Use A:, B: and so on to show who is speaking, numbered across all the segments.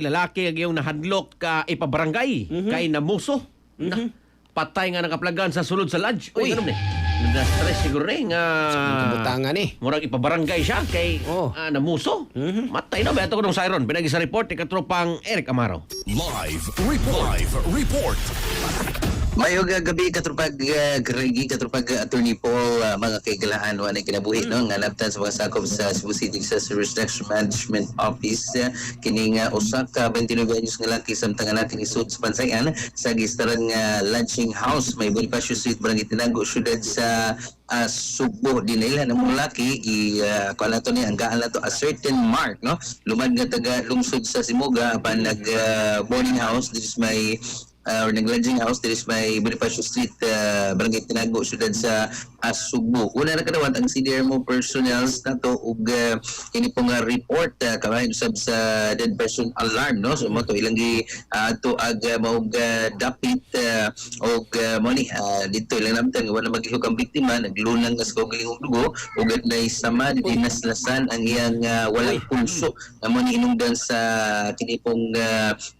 A: lalaki ang iyong nahadlok ka ipabarangay kay namuso. Na, patay nga nakaplagan sa sulod sa lodge. Uy, ganun eh. Na-stress siguro eh nga
B: Kabutangan eh.
A: murag ipabarangay siya kay namuso. Matay na. Beto ko nung siren. Pinagi sa report ni katropang Eric Amaro.
C: Live report.
D: Mayog gabi katupag Gregi katupag Attorney Paul mga kaigalaan wala kinabuhi no nga naptan sa mga sakop sa Cebu City sa Restructuring Management Office kining usa ka 29 anyos nga laki samtang anak ni sud sa Bansayan sa gistaran nga lodging house may Bonifacio Street Barangay Tinago syudad sa Subo din nila ng mga laki kuan nato ni hanggaan nato a certain mark no lumad nga taga lungsod sa Simoga apan nag boarding house this may or nag-lodging house there is may Bonifacio Street Barangay Tinago syudad sa Subo. Una na kadawat ang CDRMO personnels nato ug ini pong report kabahin usab sa dead person alarm no so mo to ilang gi ato ag maog dapit og money dito ilang namtan wala maghihug ang biktima naglunang nga sa kagaling dugo ug nay sama dinaslasan ang iyang walang pulso na mo ni inungdan sa kini pong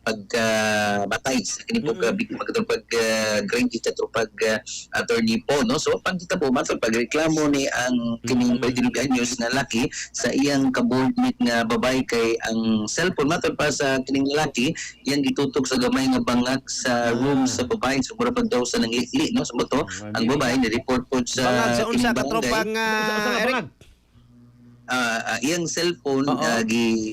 D: pagbatay sa kini pong biktima katong pag grade katong pag attorney po no so pagkita po matol pagreklamo ni ang kining 29 anyos na laki sa iyang kaboardmate nga babay kay ang cellphone matol pa sa kining lalaki iyang gitutok sa gamay nga bangak sa room sa babay so mura pag daw sa nanglikli no so moto ang babay ni report po sa
B: Bangag sa unsa
D: kining
B: katropang Eric.
D: iyang cellphone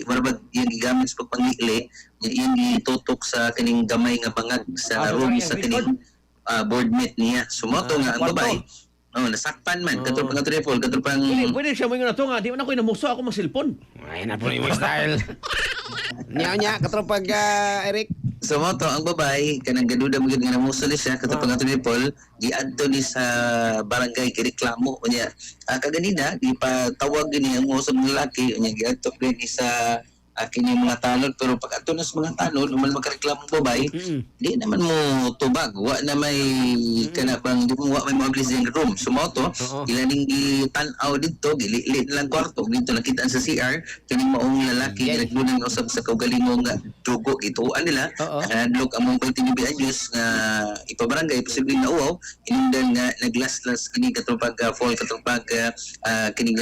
D: marabag iyang gigamit sa pagpangili iyang gitutok sa kining gamay nga bangag sa room sa kining boardmate niya sumoto nga ang babay nasakpan man katong pang triple katong pang
A: Pwede siya mo yung nato nga. Di man ako namuso ako masilpon.
B: Ay na po yung style. Nya katropang Eric.
D: sumoto ang babay kanang gaduda mo gyud nga namuso ni siya katong pang triple giadto ni sa barangay gireklamo unya kaganina gipatawag gini ang usab ng lalaki unya giadto ni sa kini mga tanod pero pag ato na sa mga tanod naman makareklamo babay di naman mo tubag wa na may kanabang di mo wa may mabilis yung room sumoto ilaning gitanaw dito gililit lang kwarto dito nakita sa CR kining maong lalaki nga naglunan usab sa kaugalingong dugo ituan nila hadlok among 29 anyos nga ipabarangay posibleng nauaw inundan nga naglaslas kini katupag fall katupag kini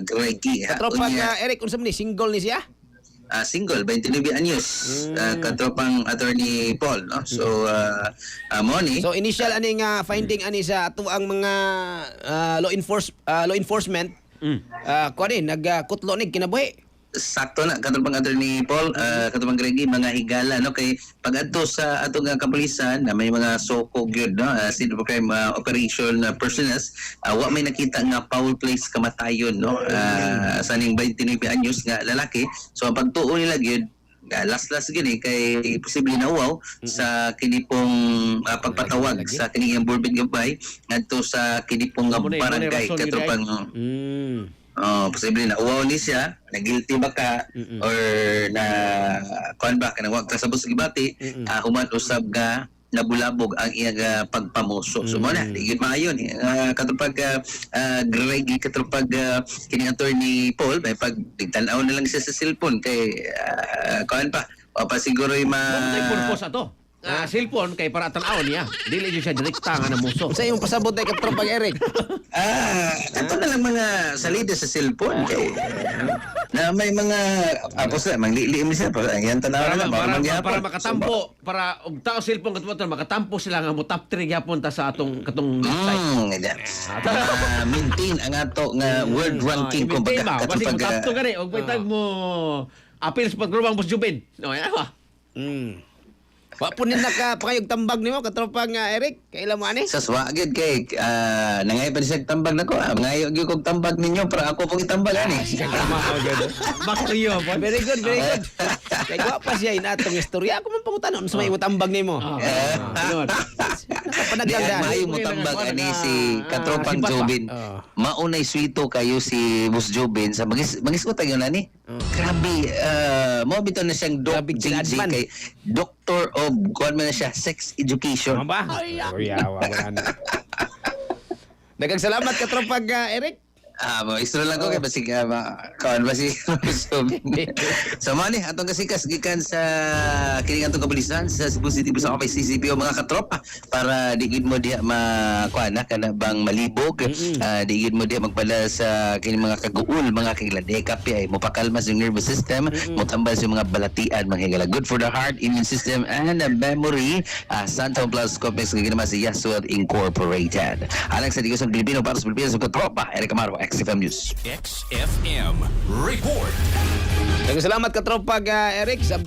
D: Gregi
B: Katropang Eric unsa man ni single ni siya?
D: Single 29 anyos katropang attorney Paul no so money
B: So initial ani nga finding ani sa ato ang mga law enforcement kuan ni nagkutlo ni kinabuhi.
D: sakto na katropang attorney Paul katropang Gregi mga higala no kay pag adto sa ato nga kapulisan na may mga soko gyud no scene of crime operation personnel wa may nakita nga foul play kamatayon no sa ning 29 anyos nga lalaki so ang pagtuo nila gyud last gini kay posible na uwaw sa kini pong pagpatawag sa kini ang board gabay ngadto sa kini pong barangay katropang posible na uwaw ni siya na guilty ba ka or na kuan ba kanang wag sa busog gibati human usab nga nabulabog ang iyang pagpamuso so mo na di gyud maayo ni katupag Gregi katupag kining attorney Paul may pag tigtan-aw na lang siya sa cellphone kay kuan pa o pa siguro
A: Ano purpose ato? Cellphone kay para tan-aw niya. Dili gyud siya direkta nga namuso.
B: Unsa imong pasabot ay katropang Eric?
D: ato na lang mga salida sa cellphone kay na may mga apos na manglili mo siya para yan tanaw na
A: Para makatampo para og tao cellphone katupad makatampo sila nga mo top 3 gyapon ta sa atong katong website.
D: Maintain ang ato nga world ranking kumbaga
A: kasi mo top 2 gani og pwetag mo apil sa paggrubang Boss Jubin. No, yan ba?
B: Wa po ni nakapangayog tambag nimo katropang Eric kailan mo ani?
D: Saswa gid kay nangay pa siya tambag nako ngayo gyud kog tambag ninyo para ako pong itambag ani.
A: Back to you, boy.
B: Very good. Kay wa pa siya inatong istorya ako man pangutanon sa may tambag nimo.
A: Ayun.
B: Nakapanaganda.
D: Maayo mo tambag ani si katropang Jobin. Maunay sweeto kayo si Boss Jobin sa magis ko tayo ni. Grabe mo bitaw na siyang Doc JJ kay Doctor of kuan man na siya sex education.
B: Ano ba? Yawa. Daghang salamat katropang Eric.
D: Extra lang ko kay basig kawan basig. So man ni atong kasikas gikan sa kini atong kapulisan sa Cebu City sa Office CCPO mga katropa para digid mo diha makuan na kana bang malibog digid mo diha magpala sa kini mga kaguul mga kaiglade kape ay mopakalma sa nervous system motambal sa mga balatian mga higala good for the heart immune system and the memory Santo Plus Complex nga ginama sa Yasud Incorporated. Alang sa digos ng Pilipino para sa Pilipinas sa katropa Eric Amaro XFM News.
C: XFM Report.
B: Salamat ka tropa Eric.